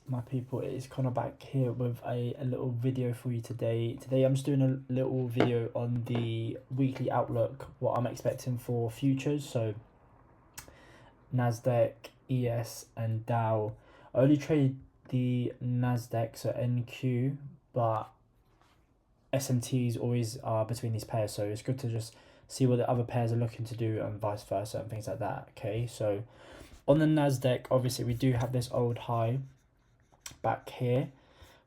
my people? It is Connor back here with a little video for you today. Today I'm just doing a little video on the weekly outlook, what I'm expecting for futures. So Nasdaq, ES and DOW. I only trade the Nasdaq, so NQ, but SMTs always are between these pairs, so it's good to just see what the other pairs are looking to do and vice versa and things like that. Okay, so on the Nasdaq, obviously we do have this old high back here,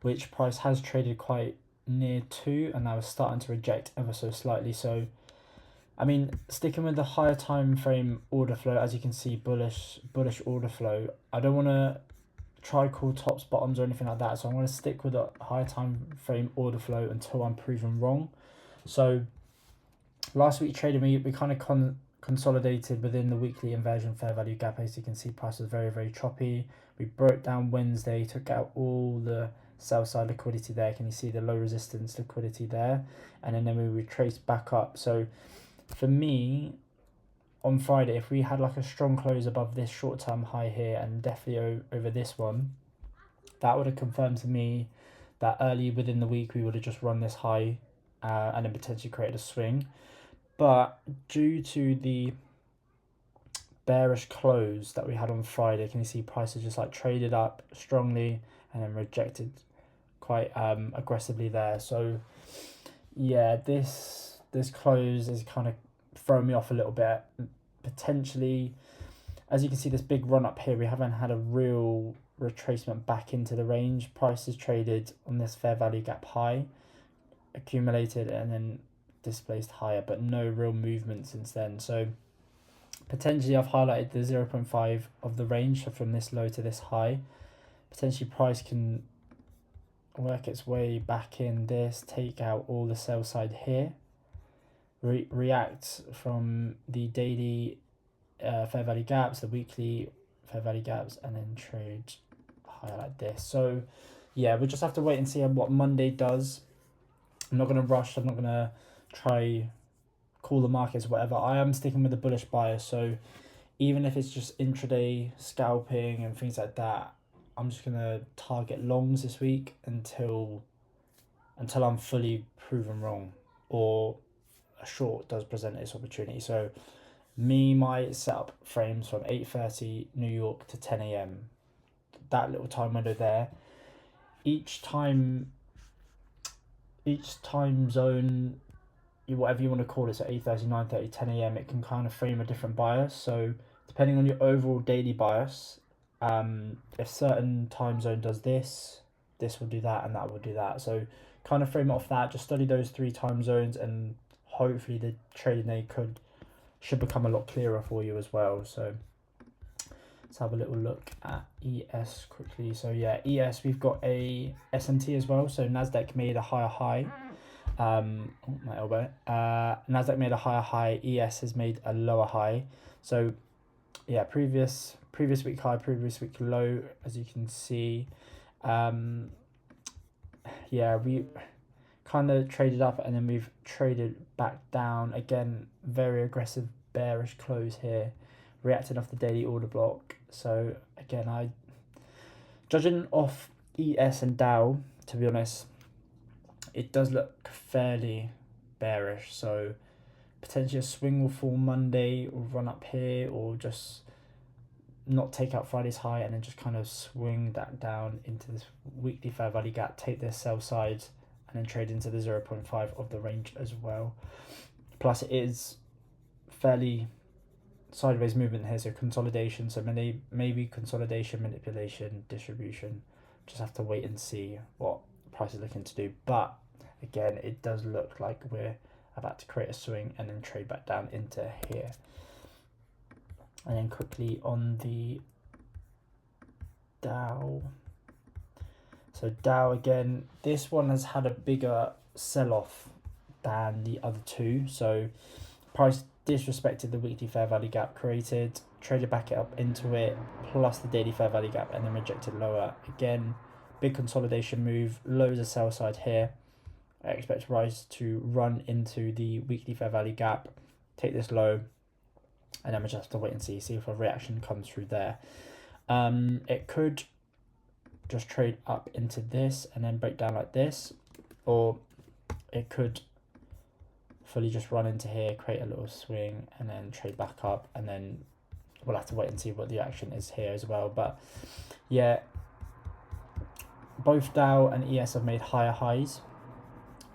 which price has traded quite near to, and now is starting to reject ever so slightly. So I mean, sticking with the higher time frame order flow, as you can see, bullish order flow. I don't want to try call tops, bottoms or anything like that, so I'm going to stick with a higher time frame order flow until I'm proven wrong. So last week trading, we kind of consolidated within the weekly inversion fair value gap. As you can see, price was very choppy. We broke down Wednesday, took out all the sell side liquidity there. Can you see the low resistance liquidity there? And then we retraced back up. So for me, on Friday, if we had like a strong close above this short-term high here and definitely over this one, that would have confirmed to me that early within the week we would have just run this high and then potentially created a swing. But due to the bearish close that we had on Friday, can you see prices just like traded up strongly and then rejected quite aggressively there. So yeah, this close is kind of throwing me off a little bit. Potentially, as you can see, this big run up here, we haven't had a real retracement back into the range. Prices traded on this fair value gap high, accumulated and then displaced higher, but no real movement since then. So potentially I've highlighted the 0.5 of the range, so from this low to this high. Potentially price can work its way back in this, take out all the sell side here, react from the daily fair value gaps, the weekly fair value gaps, and then trade higher like this. So yeah, we'll just have to wait and see what Monday does. I'm not going to rush. I'm not going to try call the markets, whatever. I am sticking with the bullish bias. So even if it's just intraday scalping and things like that, I'm just going to target longs this week until I'm fully proven wrong or a short does present its opportunity. So my setup frames from 8:30 New York to 10 a.m. That little time window there. Each time zone, whatever you want to call it, so 8:30, 9:30, 10 a.m, it can kind of frame a different bias. So depending on your overall daily bias, if certain time zone does this will do that and that will do that. So kind of frame it off that, just study those 3 time zones, and hopefully the trading day should become a lot clearer for you as well. So let's have a little look at ES quickly. So yeah, ES, we've got a SMT as well. So Nasdaq made a higher high. My elbow. Nasdaq made a higher high. ES has made a lower high. So yeah, previous week high, previous week low, as you can see. Yeah, we kind of traded up and then we've traded back down again. Very aggressive bearish close here, reacting off the daily order block. So again, judging off ES and DOW, to be honest, it does look fairly bearish. So potentially a swing will fall Monday or run up here, or just not take out Friday's high and then just kind of swing that down into this weekly fair value gap, take this sell side and then trade into the 0.5 of the range as well. Plus it is fairly sideways movement here, so consolidation, so maybe consolidation, manipulation, distribution. Just have to wait and see what price is looking to do. But again, it does look like we're about to create a swing and then trade back down into here. And then quickly on the DOW. So DOW again, this one has had a bigger sell-off than the other two. So price disrespected the weekly fair value gap created, traded back up into it, plus the daily fair value gap, and then rejected lower. Again, big consolidation move, loads of sell side here. I expect price to run into the weekly fair value gap, take this low, and then we just have to wait and see if a reaction comes through there. It could just trade up into this and then break down like this, or it could fully just run into here, create a little swing, and then trade back up, and then we'll have to wait and see what the action is here as well. But yeah, both Dow and ES have made higher highs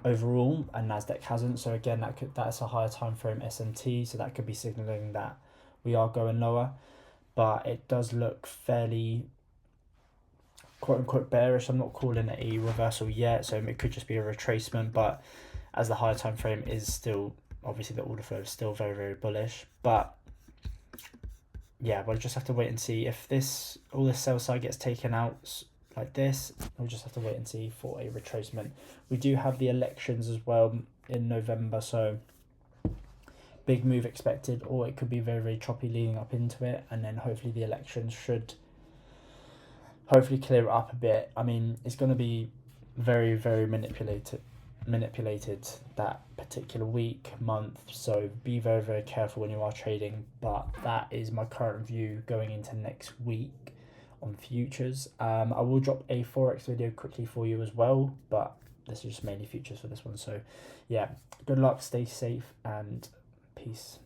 overall, and Nasdaq hasn't. So again, that's a higher time frame SMT, so that could be signaling that we are going lower. But it does look fairly quote unquote bearish. I'm not calling it a reversal yet, so it could just be a retracement. But as the higher time frame is still, obviously the order flow is still very, very bullish. But yeah, we'll just have to wait and see if all this sell side gets taken out like this. We'll just have to wait and see for a retracement. We do have the elections as well in November, so big move expected, or it could be very, very choppy leading up into it, and then hopefully the elections should hopefully clear it up a bit. I mean, it's going to be very, very manipulated that particular week, month, so be very, very careful when you are trading. But that is my current view going into next week on futures. I will drop a forex video quickly for you as well, but this is just mainly futures for this one. So yeah, good luck, stay safe, and peace.